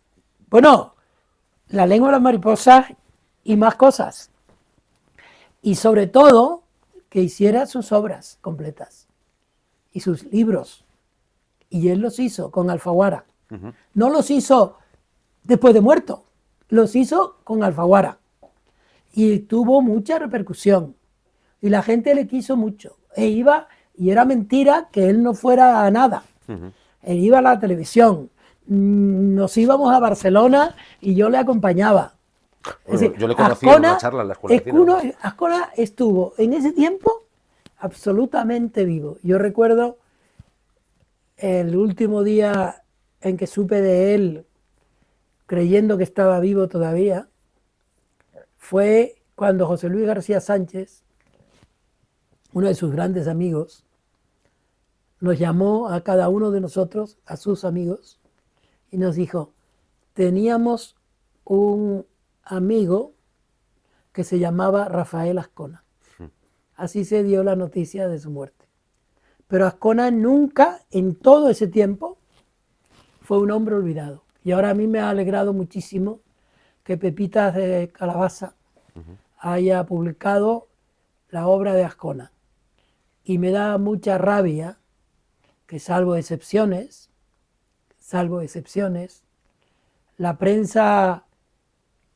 bueno, La lengua de las mariposas y más cosas. Y sobre todo, que hiciera sus obras completas y sus libros. Y él los hizo con Alfaguara. No los hizo después de muerto, los hizo con Alfaguara. Y tuvo mucha repercusión. Y la gente le quiso mucho. Y era mentira que él no fuera a nada. Él iba a la televisión. Nos íbamos a Barcelona y yo le acompañaba. Es decir, Yo le conocí en una charla en la escuela de cine. Azcona estuvo en ese tiempo absolutamente vivo. Yo recuerdo el último día en que supe de él, creyendo que estaba vivo todavía, fue cuando José Luis García Sánchez, uno de sus grandes amigos, nos llamó a cada uno de nosotros, a sus amigos, y nos dijo, teníamos un amigo que se llamaba Rafael Azcona. Así se dio la noticia de su muerte. Pero Azcona nunca, en todo ese tiempo, fue un hombre olvidado. Y ahora a mí me ha alegrado muchísimo que Pepitas de Calabaza haya publicado la obra de Azcona. Y me da mucha rabia que, salvo excepciones, la prensa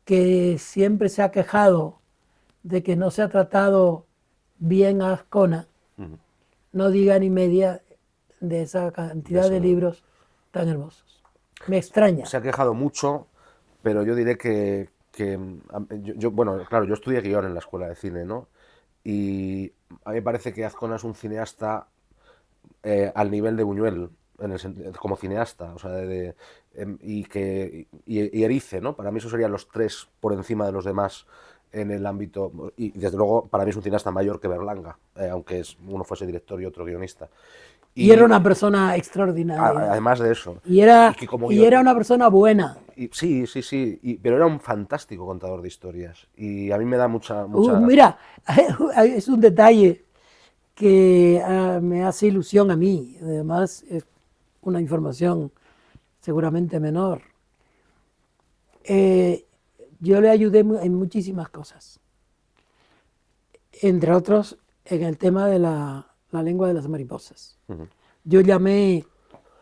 que siempre se ha quejado de que no se ha tratado bien a Azcona, no diga ni media de esa cantidad de libros tan hermosos. Me extraña. Se ha quejado mucho, pero yo diré bueno, claro, yo estudié guión en la escuela de cine, ¿no? Y a mí me parece que Azcona es un cineasta al nivel de Buñuel, como cineasta, o sea, y Erice, ¿no? Para mí esos serían los tres por encima de los demás en el ámbito, y desde luego para mí es un cineasta mayor que Berlanga, aunque uno fuese director y otro guionista. Y era una persona extraordinaria. Además de eso. Y era, que como y yo- era una persona buena. Sí, sí, sí, pero era un fantástico contador de historias. Y a mí me da mucha... Mira, es un detalle que me hace ilusión a mí. Además, es una información seguramente menor. Yo le ayudé en muchísimas cosas. Entre otros, en el tema de la lengua de las mariposas. Yo llamé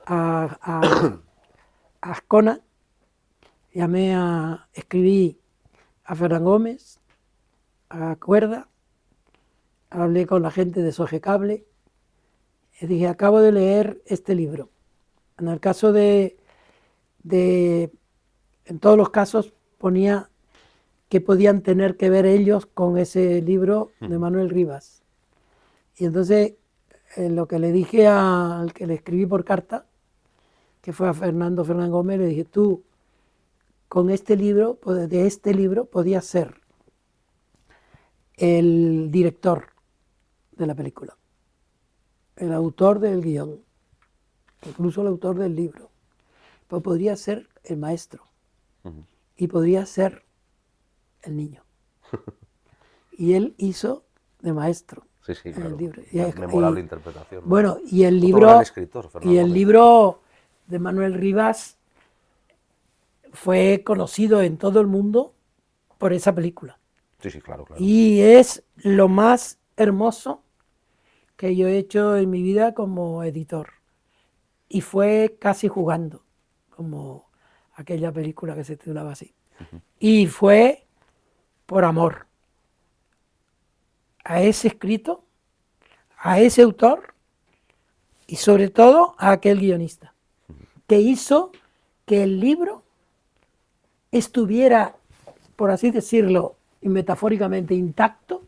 a Ascona, escribí a Fernán Gómez, a Cuerda, hablé con la gente de Sogecable y dije, acabo de leer este libro. En el caso en todos los casos ponía que podían tener que ver ellos con ese libro de Manuel Rivas. Y entonces lo que le dije al que le escribí por carta, que fue a Fernán Gómez, le dije, tú con este libro, de este libro, podías ser el director de la película, el autor del guión, incluso el autor del libro, pues podría ser el maestro y podría ser el niño. Y él hizo de maestro. Sí, sí, en claro. el libro. Memorable interpretación, ¿no? Bueno, y el Otro libro, gran escritor, Fernán Gómez. libro de Manuel Rivas fue conocido en todo el mundo por esa película. Sí, sí, claro, claro. Y es lo más hermoso que yo he hecho en mi vida como editor. Y fue casi jugando, como aquella película que se titulaba así. Y fue por amor a ese escrito, a ese autor y sobre todo a aquel guionista que hizo que el libro estuviera, por así decirlo, y metafóricamente intacto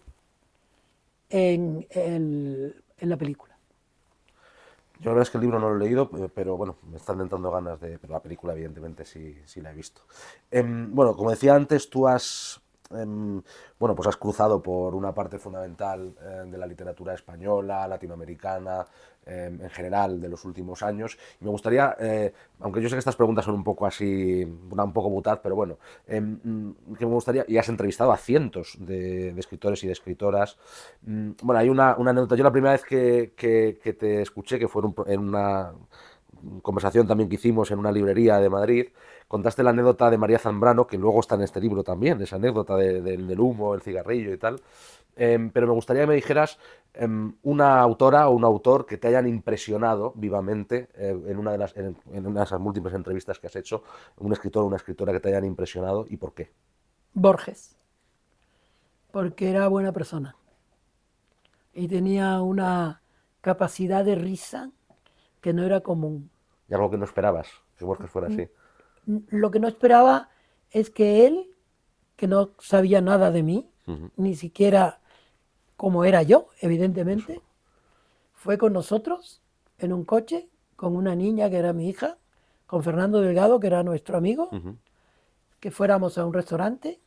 en la película. Yo la verdad es que el libro no lo he leído, pero bueno, me están entrando ganas de... Pero la película evidentemente sí la he visto. Bueno, como decía antes, tú has... bueno, pues has cruzado por una parte fundamental de la literatura española, latinoamericana, en general de los últimos años. Y me gustaría, aunque yo sé que estas preguntas son un poco así, un poco butad, pero bueno, que me gustaría, y has entrevistado a cientos de escritores y de escritoras. Bueno, hay una anécdota. Yo la primera vez que te escuché, que fue en una conversación también que hicimos en una librería de Madrid, contaste la anécdota de María Zambrano, que luego está en este libro también, esa anécdota del humo, el cigarrillo y tal. Pero me gustaría que me dijeras una autora o un autor que te hayan impresionado vivamente en una de esas múltiples entrevistas que has hecho, un escritor o una escritora que te hayan impresionado y por qué. Borges, porque era buena persona y tenía una capacidad de risa que no era común. Y algo que no esperabas, que Borges fuera así. Lo que no esperaba es que él, que no sabía nada de mí, ni siquiera cómo era yo, evidentemente, Eso. fue con nosotros en un coche, con una niña que era mi hija, con Fernando Delgado, que era nuestro amigo, que fuéramos a un restaurante,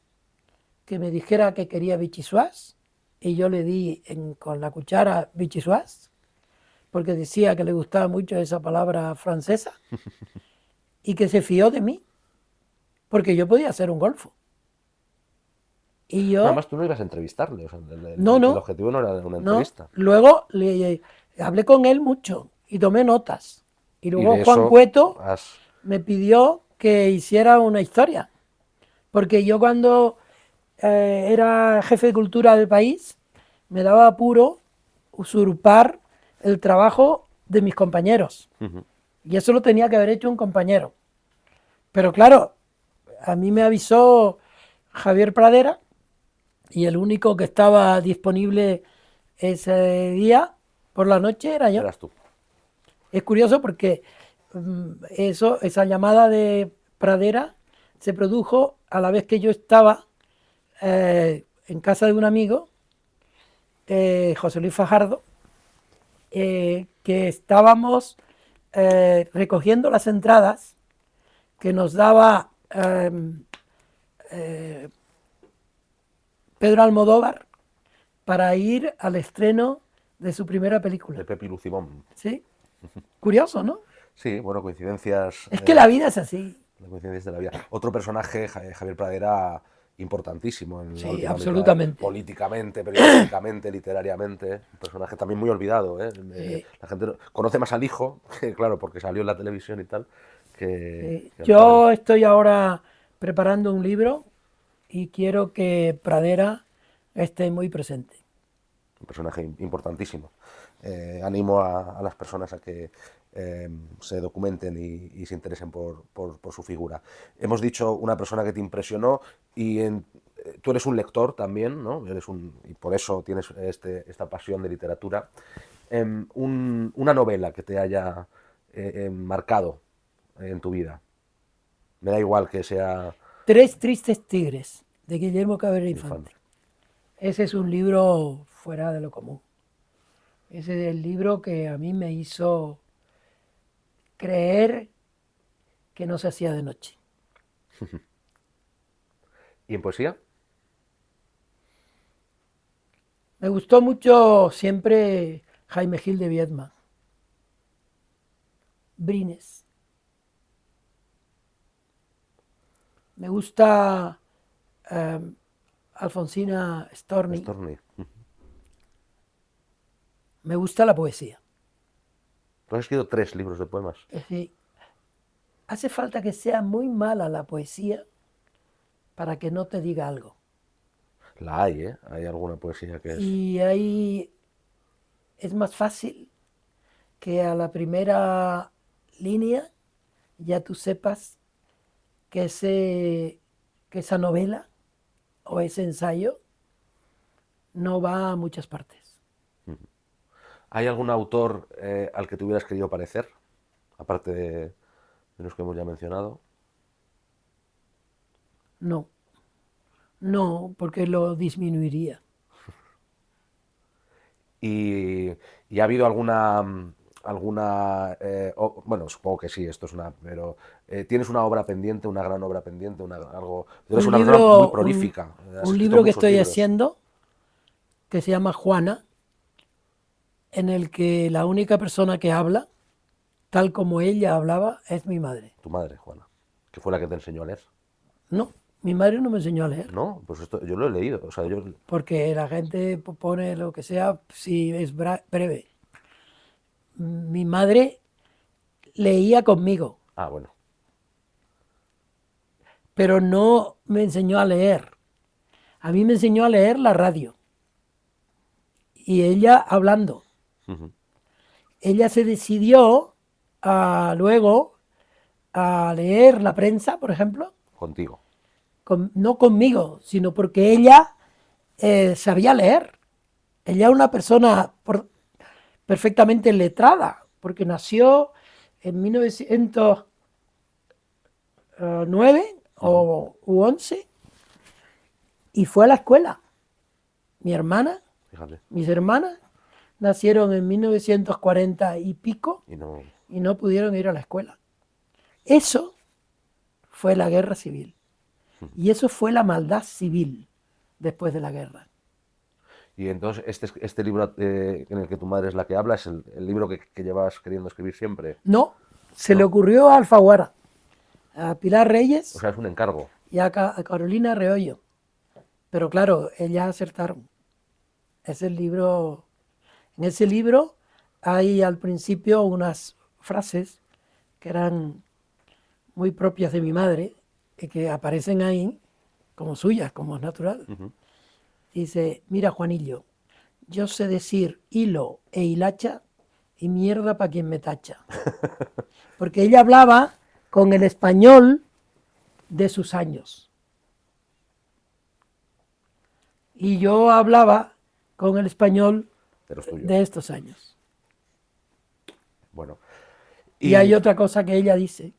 que me dijera que quería bichisuas, y yo le di con la cuchara bichisuas, porque decía que le gustaba mucho esa palabra francesa, y que se fió de mí, porque yo podía hacer un golfo. Y yo... Además, tú no ibas a entrevistarle, o sea, No. el objetivo no era una entrevista. Luego hablé con él mucho y tomé notas. Y Y luego de Juan eso Cueto me pidió que hiciera una historia. Porque yo cuando era jefe de cultura del país, me daba apuro usurpar el trabajo de mis compañeros. Y eso lo tenía que haber hecho un compañero. Pero claro, a mí me avisó Javier Pradera y el único que estaba disponible ese día por la noche era yo. Eras tú. Es curioso porque esa llamada de Pradera se produjo a la vez que yo estaba en casa de un amigo, José Luis Fajardo, que estábamos recogiendo las entradas que nos daba Pedro Almodóvar para ir al estreno de su primera película. De Pepi Lucimón. ¿Sí? Curioso, ¿no? Sí, bueno, coincidencias. Es que la vida es así. Las coincidencias de la vida. Otro personaje, Javier Pradera, importantísimo en la Sí, última mitad, absolutamente. políticamente, periodísticamente, literariamente. Un personaje también muy olvidado, ¿eh? Sí. La gente conoce más al hijo, que, claro, porque salió en la televisión y tal, que al padre. Yo estoy ahora preparando un libro y quiero que Pradera esté muy presente. Un personaje importantísimo. Animo a las personas a que se documenten y se interesen por su figura. Hemos dicho una persona que te impresionó y tú eres un lector también, ¿no? Y por eso tienes esta pasión de literatura. Una novela que te haya marcado en tu vida. Me da igual que sea Tres tristes tigres, de Guillermo Cabrera infante. Infante. Ese es un libro fuera de lo común. Ese es el libro que a mí me hizo creer que no se hacía de noche. ¿Y en poesía? Me gustó mucho siempre Jaime Gil de Viedma, Brines. Me gusta Alfonsina Storni. Storni. Me gusta la poesía. Tú has escrito 3 libros de poemas. Es decir, hace falta que sea muy mala la poesía para que no te diga algo. La hay, ¿eh? Hay alguna poesía que es... Y ahí es más fácil que a la primera línea ya tú sepas que, que esa novela o ese ensayo no va a muchas partes. ¿Hay algún autor al que te hubieras querido parecer? Aparte de los que hemos ya mencionado. No, no, porque lo disminuiría. Y ha habido alguna bueno, supongo que sí, esto es una, pero tienes una obra pendiente, una gran obra pendiente, algo. Tú eres Un una persona muy libro, prolífica, has un escrito libro que muchos estoy libros. haciendo que se llama Juana, en el que la única persona que habla, tal como ella hablaba, es mi madre. Tu madre, Juana, que fue la que te enseñó a leer. No, mi madre no me enseñó a leer, No, pues esto yo lo he leído, o sea, yo... porque la gente pone lo que sea si es breve. Mi madre leía conmigo, Ah, bueno. pero no me enseñó a leer. A mí me enseñó a leer la radio. Y ella hablando. Ella se decidió luego a leer la prensa, por ejemplo, Contigo. no conmigo, sino porque ella sabía leer. Ella es una persona perfectamente letrada, porque nació en 1909 o 11 y fue a la escuela. Mi hermana, Fíjate. mis hermanas nacieron en 1940 y pico Y no... y no pudieron ir a la escuela. Eso fue la guerra civil. Y eso fue la maldad civil después de la guerra. Y entonces este libro en el que tu madre es la que habla es el libro que llevas queriendo escribir siempre. No, se le ¿No? ocurrió a Alfaguara, a Pilar O Reyes sea, es un encargo. y a Carolina Reollo. Pero claro, ellas acertaron. Es el libro. En ese libro hay al principio unas frases que eran muy propias de mi madre y que aparecen ahí como suyas, como es natural. Dice, mira Juanillo, yo sé decir hilo e hilacha y mierda para quien me tacha. Porque ella hablaba con el español de sus años. Y yo hablaba con el español De los tuyos. de estos años. Bueno. Y hay otra cosa que ella dice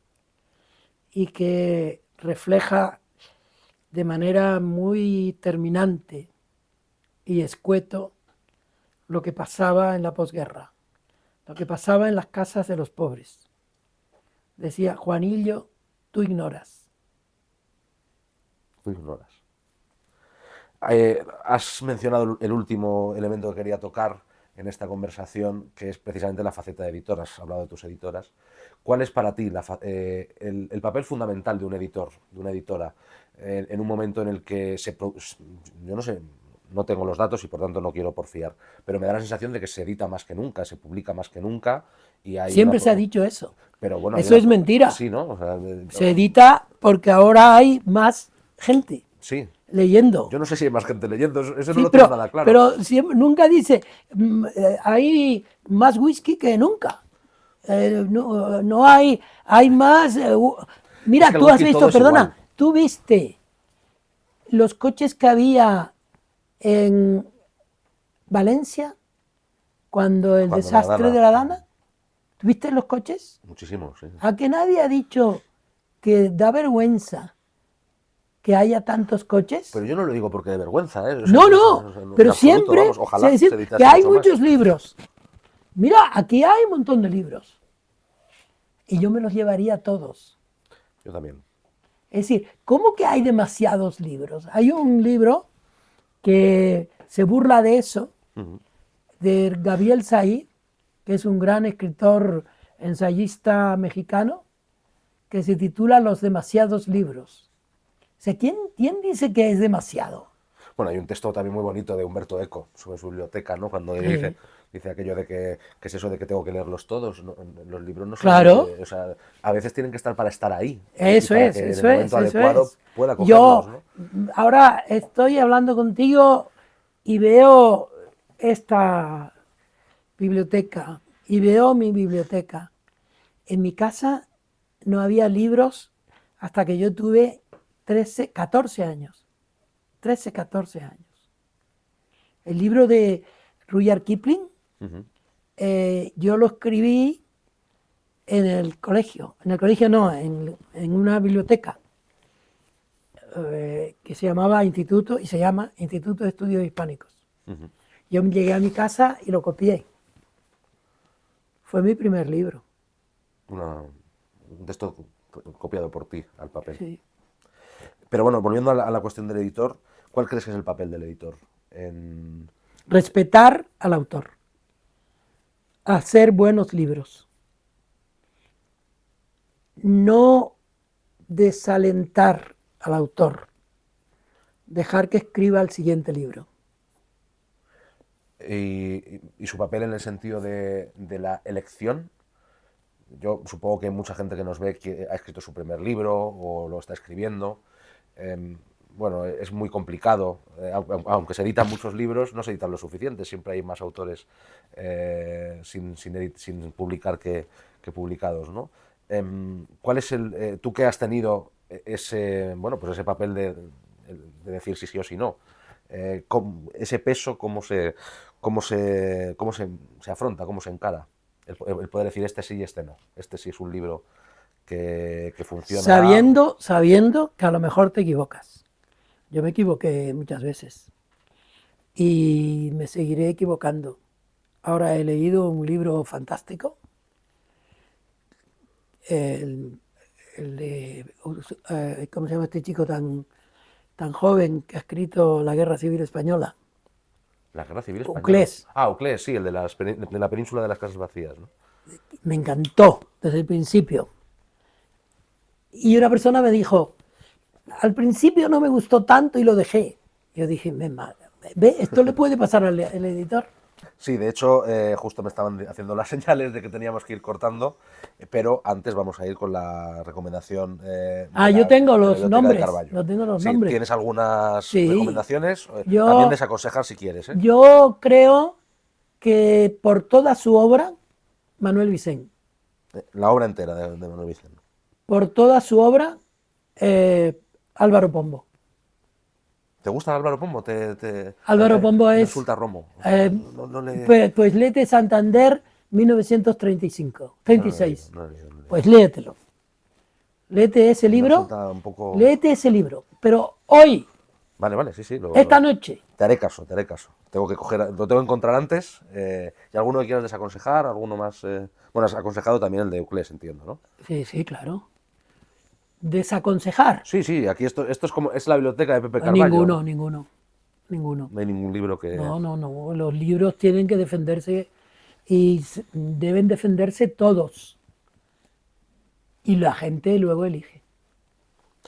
y que refleja de manera muy terminante y escueto lo que pasaba en la posguerra, lo que pasaba en las casas de los pobres. Decía, Juanillo, tú ignoras. Tú ignoras. Has mencionado el último elemento que quería tocar, en esta conversación, que es precisamente la faceta de editor. Has hablado de tus editoras. ¿Cuál es para ti el papel fundamental de un editor, de una editora, en un momento en el que yo no sé, no tengo los datos y por tanto no quiero porfiar, pero me da la sensación de que se edita más que nunca, se publica más que nunca y hay Siempre se ha dicho eso. Pero bueno, Eso es mentira. Sí, ¿no? O sea, Se edita porque ahora hay más gente sí. leyendo. Yo no sé si hay más gente leyendo, eso Sí, no lo tengo nada claro. pero nunca dice, hay más whisky que nunca. No hay más. Mira, Es que el tú has whisky todo visto, es perdona, igual. tú viste los coches que había en Valencia cuando el Cuando la desastre Dana- de la Dana. ¿Viste los coches? Muchísimo, sí. ¿A que nadie ha dicho que da vergüenza que haya tantos coches? Pero yo no lo digo porque de vergüenza, ¿eh? O sea, No, o sea, no, en pero absoluto, siempre vamos, ojalá se dice se editase que hay mucho más. muchos libros. Mira, aquí hay un montón de libros. Y yo me los llevaría todos. Yo también. Es decir, ¿cómo que hay demasiados libros? Hay un libro que se burla de eso, Ujú. de Gabriel Said, que es un gran escritor ensayista mexicano, que se titula Los demasiados libros. O sea, ¿quién dice que es demasiado? Bueno, hay un texto también muy bonito de Humberto Eco sobre su biblioteca, ¿no? Cuando dice aquello de que es eso de que tengo que leerlos todos, ¿no? Los libros no son... Claro. O sea, a veces tienen que estar para estar ahí. Eso y para es, que eso en el es, momento eso adecuado es. pueda cogerlos, Yo ¿no? ahora estoy hablando contigo y veo esta biblioteca y veo mi biblioteca. En mi casa no había libros hasta que yo tuve 14 años. 13, 14 años. El libro de Rudyard Kipling, Ujú. yo lo escribí en el colegio. En el colegio no, en una biblioteca que se llamaba Instituto, y se llama Instituto de Estudios Hispánicos. Ujú. Yo llegué a mi casa y lo copié. Fue mi primer libro. Un texto copiado por ti al papel. Sí. Pero bueno, volviendo a la cuestión del editor, ¿cuál crees que es el papel del editor? Respetar al autor. Hacer buenos libros. No desalentar al autor. Dejar que escriba el siguiente libro. Y su papel en el sentido de la elección. Yo supongo que hay mucha gente que nos ve que ha escrito su primer libro o lo está escribiendo. Bueno, es muy complicado. Aunque se editan muchos libros, no se editan lo suficiente. Siempre hay más autores sin publicar que publicados, ¿no? ¿Cuál es tú que has tenido ese papel de decir si sí o si no? Ese peso, ¿cómo se afronta, cómo se encara? El poder decir este sí y este no. Este sí es un libro que funciona. Sabiendo que a lo mejor te equivocas. Yo me equivoqué muchas veces y me seguiré equivocando. Ahora he leído un libro fantástico, el de, ¿cómo se llama este chico tan joven que ha escrito La Guerra Civil Española? La Guerra Civil Española. Uclés. Uclés, sí, el de la península de las casas vacías, ¿no? Me encantó desde el principio. Y una persona me dijo, al principio no me gustó tanto y lo dejé. Yo dije, ve, esto le puede pasar al editor. Sí, de hecho, justo me estaban haciendo las señales de que teníamos que ir cortando, pero antes vamos a ir con la recomendación. Yo tengo los Biblioteca de nombres. Carballo. Yo tengo los Sí, nombres. ¿tienes algunas Sí. recomendaciones? Yo- También desaconsejar si quieres, ¿eh? Yo creo que por toda su obra, Manuel Vicent, La obra entera de Manuel Vicente. por toda su obra, Álvaro Pombo. ¿Te gusta Álvaro Pombo? Álvaro Pombo me es, resulta romo. No Pues léete Santander 1935, 36. no lo he leído. Pues léetelo. Léete ese libro. Resulta un poco... Léete ese libro. Pero hoy, Vale, sí. esta noche, Te haré caso. Tengo que lo tengo que encontrar antes. ¿Y alguno que quieras desaconsejar? ¿Alguno más? Bueno, has aconsejado también el de Uclés, entiendo, ¿no? sí, claro. Desaconsejar. Sí, aquí esto es como es la biblioteca de Pepe Carballo. Ninguno. ninguno. No hay ningún libro que... No, no, no. Los libros tienen que defenderse y deben defenderse todos. Y la gente luego elige.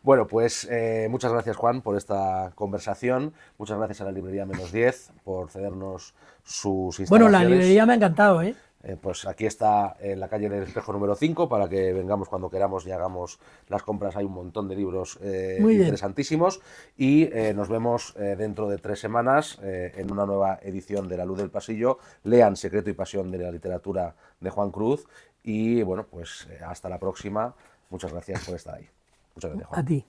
Bueno, pues muchas gracias, Juan, por esta conversación. Muchas gracias a la librería -10 por cedernos sus instalaciones. Bueno, la librería me ha encantado, ¿eh? Pues aquí está en la calle del Espejo número 5 para que vengamos cuando queramos y hagamos las compras. Hay un montón de libros Muy bien. interesantísimos y nos vemos dentro de 3 semanas en una nueva edición de La Luz del Pasillo. Lean Secreto y Pasión de la literatura de Juan Cruz y bueno, pues hasta la próxima. Muchas gracias por estar ahí. Muchas gracias, Juan. A ti.